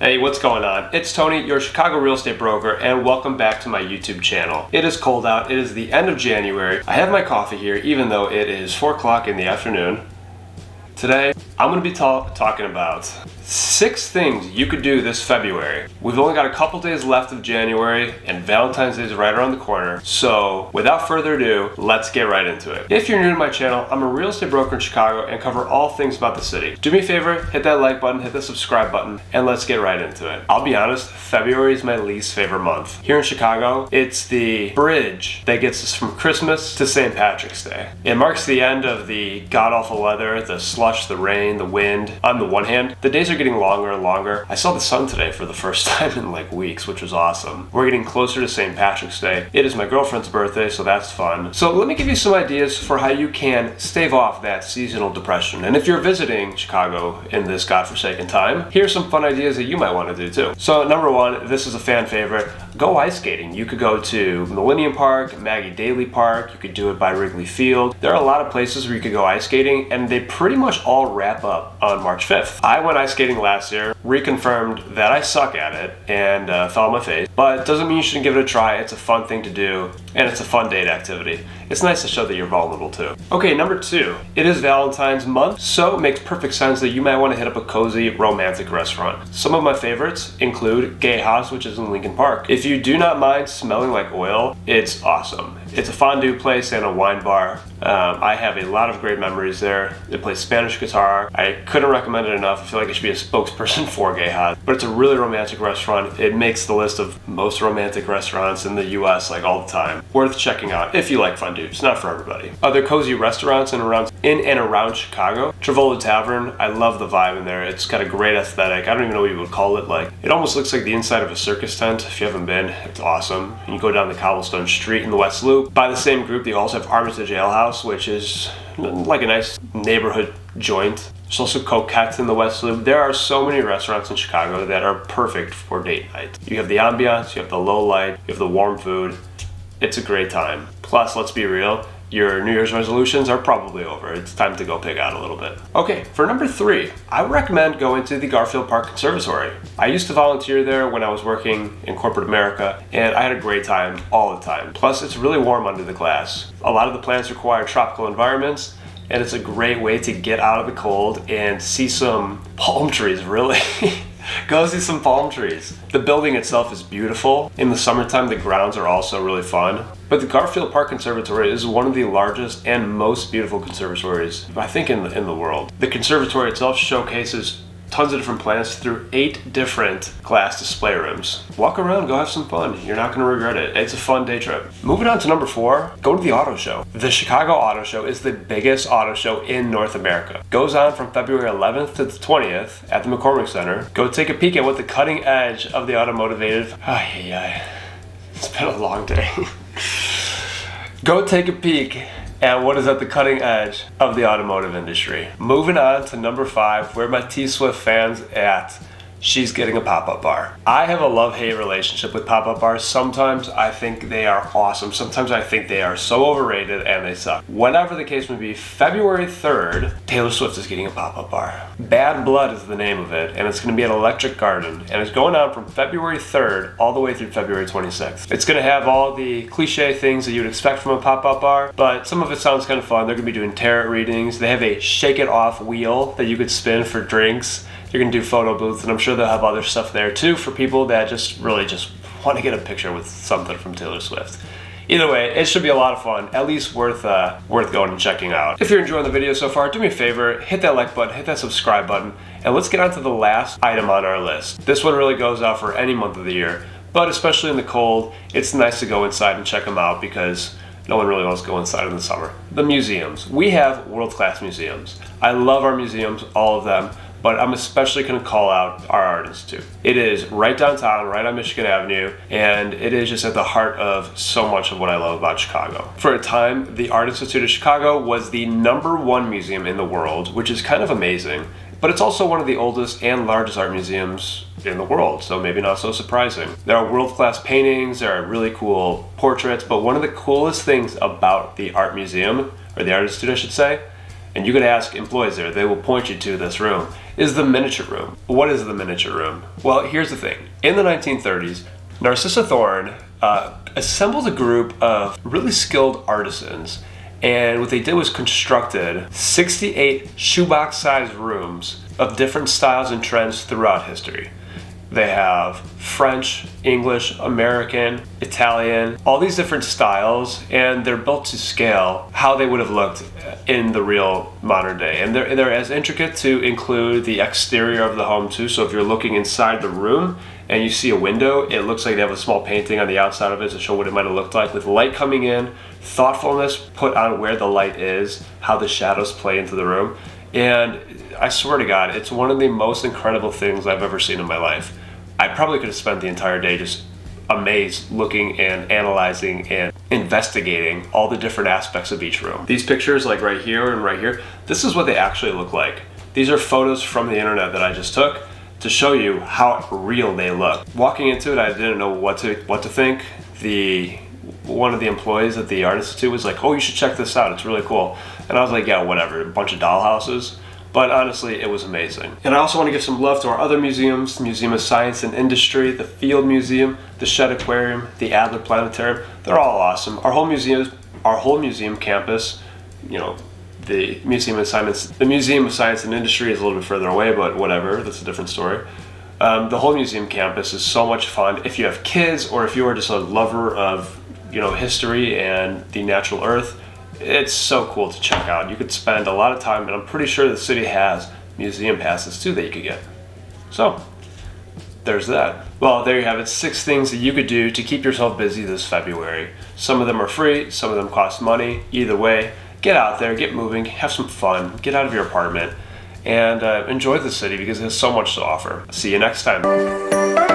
Hey, what's going on? It's Tony, your Chicago real estate broker, and welcome back to my YouTube channel. It is cold out. It is the end of January. I have my coffee here, even though it is 4 o'clock in the afternoon. Today, I'm going to be talking about 6 things you could do this February. We've only got a couple days left of January, and Valentine's Day is right around the corner. So, without further ado, let's get right into it. If you're new to my channel, I'm a real estate broker in Chicago and cover all things about the city. Do me a favor, hit that like button, hit the subscribe button, and let's get right into it. I'll be honest, February is my least favorite month. Here in Chicago, it's the bridge that gets us from Christmas to St. Patrick's Day. It marks the end of the god-awful weather, the slush, the rain, the wind. On the one hand, the days are getting longer and longer. I saw the sun today for the first time in like weeks, which was awesome. We're getting closer to St. Patrick's Day. It is my girlfriend's birthday, so that's fun. So let me give you some ideas for how you can stave off that seasonal depression. And if you're visiting Chicago in this godforsaken time, here's some fun ideas that you might want to do too. So number one, this is a fan favorite. Go ice skating. You could go to Millennium Park, Maggie Daley Park. You could do it by Wrigley Field. There are a lot of places where you could go ice skating, and they pretty much all wrap up on March 5th. I went ice skating last year, reconfirmed that I suck at it, and fell on my face. But it doesn't mean you shouldn't give it a try. It's a fun thing to do, and it's a fun date activity. It's nice to show that you're vulnerable too. Okay, number 2. It is Valentine's month, so it makes perfect sense that you might want to hit up a cozy, romantic restaurant. Some of my favorites include Gay House, which is in Lincoln Park. If you do not mind smelling like oil, it's awesome. It's a fondue place and a wine bar. I have a lot of great memories there. They play Spanish guitar. I couldn't recommend it enough. I feel like I should be a spokesperson for Gay House. But it's a really romantic restaurant. It makes the list of most romantic restaurants in the US like all the time. Worth checking out if you like fondue. It's not for everybody. Other cozy restaurants in and around Chicago. Travola Tavern. I love the vibe in there. It's got a great aesthetic. I don't even know what you would call it. Like, it almost looks like the inside of a circus tent. If you haven't been, it's awesome. And you go down the cobblestone street in the West Loop. By the same group, they also have Armitage Ale House, which is like a nice neighborhood joint. There's also Coquette in the West Loop. There are so many restaurants in Chicago that are perfect for date night. You have the ambiance, you have the low light, you have the warm food. It's a great time. Plus, let's be real, your New Year's resolutions are probably over. It's time to go pig out a little bit. Okay, for number 3, I would recommend going to the Garfield Park Conservatory. I used to volunteer there when I was working in corporate America, and I had a great time all the time. Plus, it's really warm under the glass. A lot of the plants require tropical environments, and it's a great way to get out of the cold and see some palm trees, really. Go see some palm trees. The building itself is beautiful. In the summertime, the grounds are also really fun. But the Garfield Park Conservatory is one of the largest and most beautiful conservatories, I think, in the world. The conservatory itself showcases tons of different plants through 8 different glass display rooms. Walk around, go have some fun. You're not going to regret it. It's a fun day trip. Moving on to number 4, go to the auto show. The Chicago Auto Show is the biggest auto show in North America. Goes on from February 11th to the 20th at the McCormick Center. Go take a peek at what the cutting edge of the automotive. It's been a long day. Go take a peek at what is at the cutting edge of the automotive industry. Moving on to number 5, where my T-Swift fans at? She's getting a pop-up bar. I have a love-hate relationship with pop-up bars. Sometimes I think they are awesome. Sometimes I think they are so overrated and they suck. Whatever the case may be, February 3rd, Taylor Swift is getting a pop-up bar. Bad Blood is the name of it, and it's gonna be at Electric Garden, and it's going on from February 3rd all the way through February 26th. It's gonna have all the cliche things that you'd expect from a pop-up bar, but some of it sounds kind of fun. They're gonna be doing tarot readings. They have a shake it off wheel that you could spin for drinks. You're gonna do photo booths, and I'm sure they'll have other stuff there too for people that just want to get a picture with something from Taylor Swift. Either way, it should be a lot of fun, at least worth going and checking out. If you're enjoying the video so far, do me a favor, hit that like button, hit that subscribe button, and let's get on to the last item on our list. This one really goes out for any month of the year, but especially in the cold, it's nice to go inside and check them out because no one really wants to go inside in the summer. The museums. We have world-class museums. I love our museums, all of them. But I'm especially going to call out our Art Institute. It is right downtown, right on Michigan Avenue, and it is just at the heart of so much of what I love about Chicago. For a time, the Art Institute of Chicago was the #1 museum in the world, which is kind of amazing. But it's also one of the oldest and largest art museums in the world, so maybe not so surprising. There are world-class paintings, there are really cool portraits, but one of the coolest things about the art museum, or the Art Institute I should say, and you could ask employees there, they will point you to this room, is the miniature room. What is the miniature room? Well, here's the thing. In the 1930s, Narcissa Thorne assembled a group of really skilled artisans, and what they did was constructed 68 shoebox-sized rooms of different styles and trends throughout history. They have French, English, American, Italian, all these different styles, and they're built to scale how they would have looked in the real modern day. And they're as intricate to include the exterior of the home too. So if you're looking inside the room and you see a window, it looks like they have a small painting on the outside of it to show what it might have looked like, with light coming in, thoughtfulness put on where the light is, how the shadows play into the room. And I swear to God, it's one of the most incredible things I've ever seen in my life. I probably could have spent the entire day just amazed looking and analyzing and investigating all the different aspects of each room. These pictures, like right here and right here, this is what they actually look like. These are photos from the internet that I just took to show you how real they look. Walking into it, I didn't know what to think. One of the employees at the Art Institute was like, "Oh, you should check this out, it's really cool." And I was like, "Yeah, whatever, a bunch of dollhouses." But honestly, it was amazing. And I also want to give some love to our other museums, the Museum of Science and Industry, the Field Museum, the Shedd Aquarium, the Adler Planetarium. They're all awesome. Our whole museum campus, the Museum of Science and Industry is a little bit further away, but whatever, that's a different story. The whole museum campus is so much fun. If you have kids or if you are just a lover of, history and the natural earth, it's so cool to check out. You could spend a lot of time, and I'm pretty sure the city has museum passes too that you could get. So, there's that. Well, there you have it. 6 things that you could do to keep yourself busy this February. Some of them are free, some of them cost money. Either way, get out there, get moving, have some fun, get out of your apartment, and enjoy the city because it has so much to offer. See you next time.